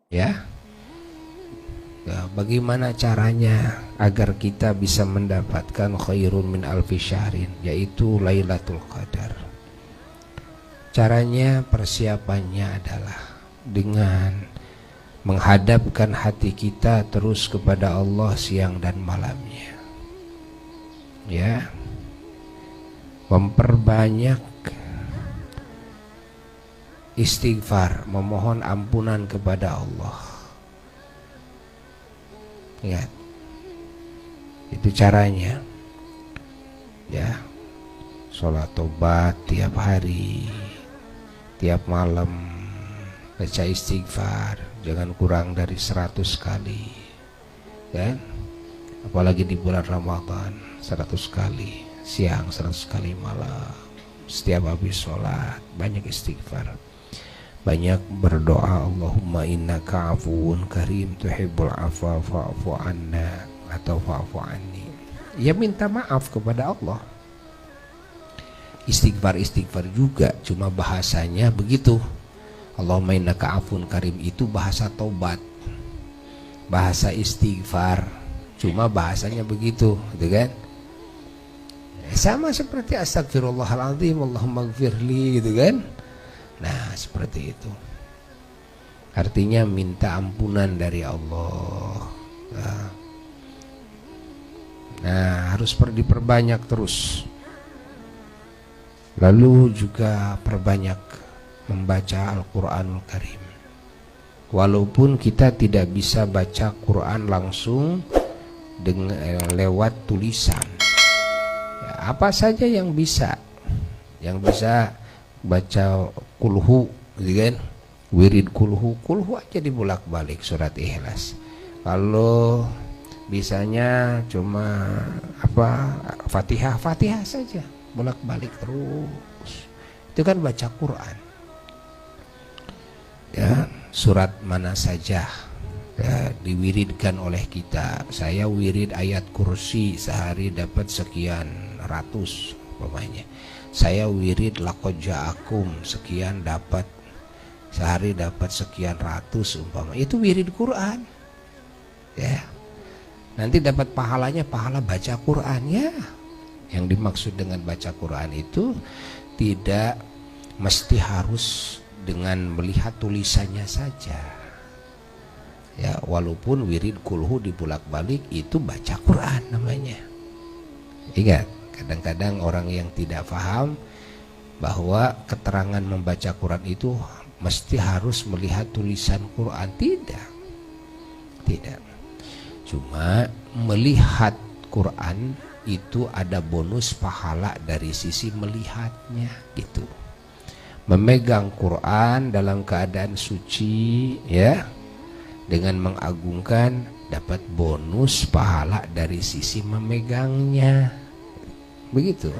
Ya, bagaimana caranya agar kita bisa mendapatkan khairun min alfi syahrin, yaitu Lailatul Qadar? Caranya, persiapannya adalah dengan menghadapkan hati kita terus kepada Allah siang dan malamnya. Ya, memperbanyak istighfar, memohon ampunan kepada Allah. Ingat, itu caranya. Ya, sholat tobat tiap hari, tiap malam baca istighfar, jangan kurang dari 100 kali, kan? Apalagi di bulan Ramadan, 100 kali siang, 100 kali malam. Setiap habis sholat banyak istighfar, banyak berdoa, Allahumma innaka afuwun karim tuhibbul afwa fa'fu anna atau fa'fu anni. Ya, minta maaf kepada Allah. Istighfar juga cuma bahasanya begitu. Allahumma innaka afuwun karim itu bahasa taubat. Bahasa istighfar cuma bahasanya begitu, gitu kan? Sama seperti astagfirullahaladzim, Allahumma gfirli, gitu kan? Nah, seperti itu. Artinya minta ampunan dari Allah. Nah, harus diperbanyak terus. Lalu juga perbanyak membaca Al-Quranul Karim. Walaupun kita tidak bisa baca Quran langsung dengan lewat tulisan, ya, apa saja yang bisa baca kulhu, gitu kan? Wirid kulhu aja dibolak-balik surat Ikhlas. Kalau bisanya cuma Fatihah saja bolak-balik terus, itu kan baca Quran. Ya, surat mana saja ya, diwiridkan oleh kita. Saya wirid ayat kursi sehari dapat sekian ratus umpamanya. Saya wirid laqad ja'akum sekian dapat sehari dapat sekian ratus umpama. Itu wirid Quran. Ya. Nanti dapat pahalanya pahala baca Quran, ya. Yang dimaksud dengan baca Quran itu tidak mesti harus dengan melihat tulisannya saja. Ya, walaupun wirid kulhu dibolak-balik itu baca Quran namanya. Ingat, kadang-kadang orang yang tidak paham bahwa keterangan membaca Quran itu mesti harus melihat tulisan Quran. Tidak. Cuma melihat Quran itu ada bonus pahala dari sisi melihatnya gitu. Memegang Quran dalam keadaan suci, ya, dengan mengagungkan, dapat bonus pahala dari sisi memegangnya. Begitu.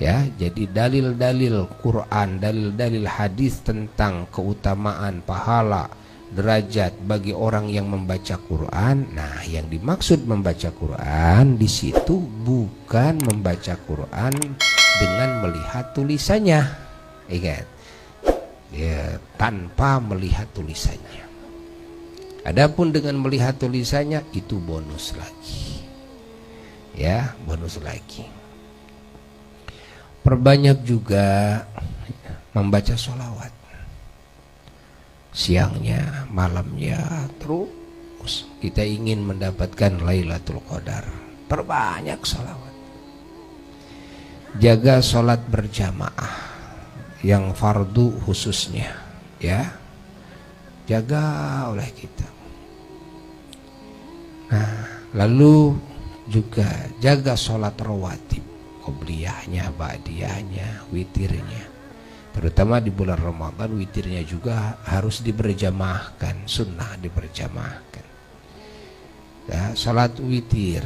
Ya, jadi dalil-dalil Quran, dalil-dalil hadis tentang keutamaan pahala, derajat bagi orang yang membaca Quran. Nah, yang dimaksud membaca Quran di situ bukan membaca Quran dengan melihat tulisannya. Ingat, ya, tanpa melihat tulisannya. Adapun dengan melihat tulisannya itu bonus lagi. Ya, bonus lagi. Perbanyak juga membaca sholawat. Siangnya, malamnya, terus kita ingin mendapatkan Lailatul Qadar. Perbanyak sholawat. Jaga sholat berjamaah yang fardu khususnya, ya, jaga oleh kita. Nah, lalu juga jaga sholat rawatib, qobliyahnya, ba'diyahnya, witirnya. Terutama di bulan Ramadan, witirnya juga harus diberjamaahkan, sunnah diberjamaahkan. Ya, sholat witir,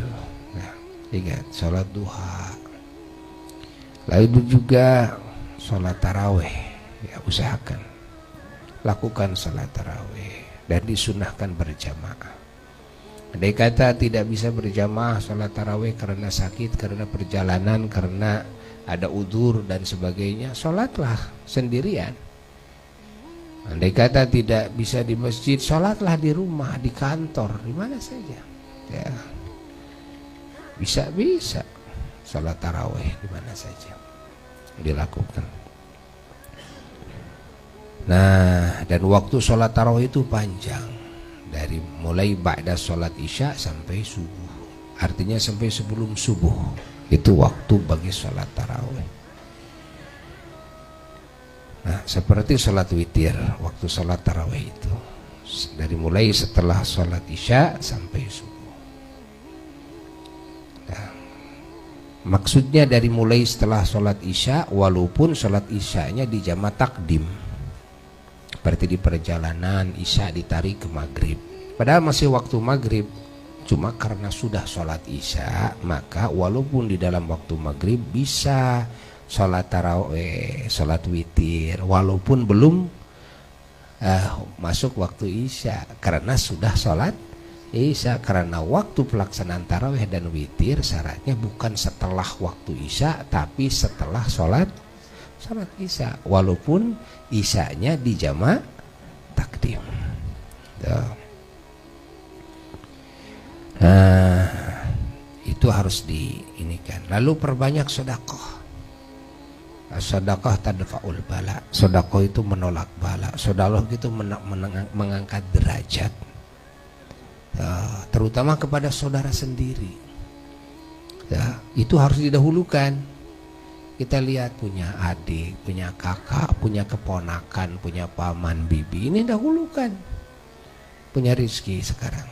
nah, ingat sholat duha. Lalu juga sholat taraweh, ya, usahakan lakukan sholat taraweh dan disunahkan berjamaah. Andai kata tidak bisa berjamaah sholat taraweh karena sakit, karena perjalanan, karena ada udzur dan sebagainya, sholatlah sendirian. Andai kata tidak bisa di masjid, sholatlah di rumah, di kantor, di mana saja. Ya, bisa sholat tarawih di mana saja dilakukan. Nah, dan waktu sholat tarawih itu panjang, dari mulai ba'da sholat isya sampai subuh. Artinya sampai sebelum subuh itu waktu bagi sholat tarawih. Nah, seperti sholat witir, waktu sholat tarawih itu dari mulai setelah sholat isya sampai subuh. Nah, maksudnya dari mulai setelah sholat isya, walaupun sholat isyanya di jama takdim, seperti di perjalanan isya ditarik ke maghrib, padahal masih waktu maghrib, cuma karena sudah sholat isya, maka walaupun di dalam waktu maghrib bisa sholat tarawih, sholat witir, walaupun belum masuk waktu isya, karena sudah sholat isya. Karena waktu pelaksanaan tarawih dan witir syaratnya bukan setelah waktu isya, tapi setelah sholat isya, walaupun isyanya di jama takdim. Nah, itu harus diinikan. Lalu perbanyak sedekah. Sedekah tadfa'ul bala. Sedekah itu menolak bala. Sedekah itu mengangkat derajat, terutama kepada saudara sendiri. Ya, itu harus didahulukan. Kita lihat punya adik, punya kakak, punya keponakan, punya paman, bibi, ini dahulukan. Punya rezeki sekarang,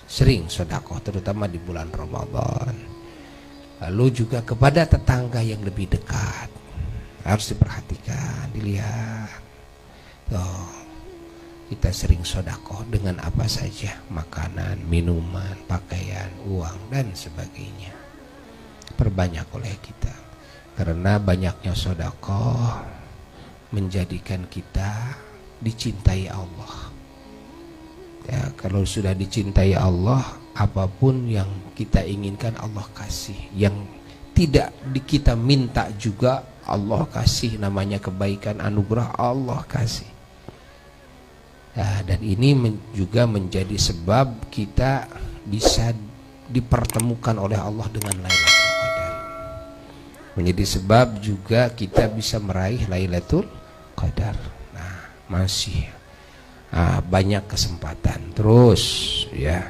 sering sedekah, terutama di bulan Ramadan. Lalu juga kepada tetangga yang lebih dekat, harus diperhatikan, dilihat. Kita sering sedekah dengan apa saja, makanan, minuman, pakaian, uang, dan sebagainya. Perbanyak oleh kita, karena banyaknya sedekah menjadikan kita dicintai Allah. Ya, kalau sudah dicintai Allah, apapun yang kita inginkan Allah kasih. Yang tidak kita minta juga Allah kasih. Namanya kebaikan, anugerah, Allah kasih. Ya, dan ini juga menjadi sebab kita bisa dipertemukan oleh Allah dengan Lailatul Qadar. Menjadi sebab juga kita bisa meraih Lailatul Qadar. Nah, masih banyak kesempatan terus, ya.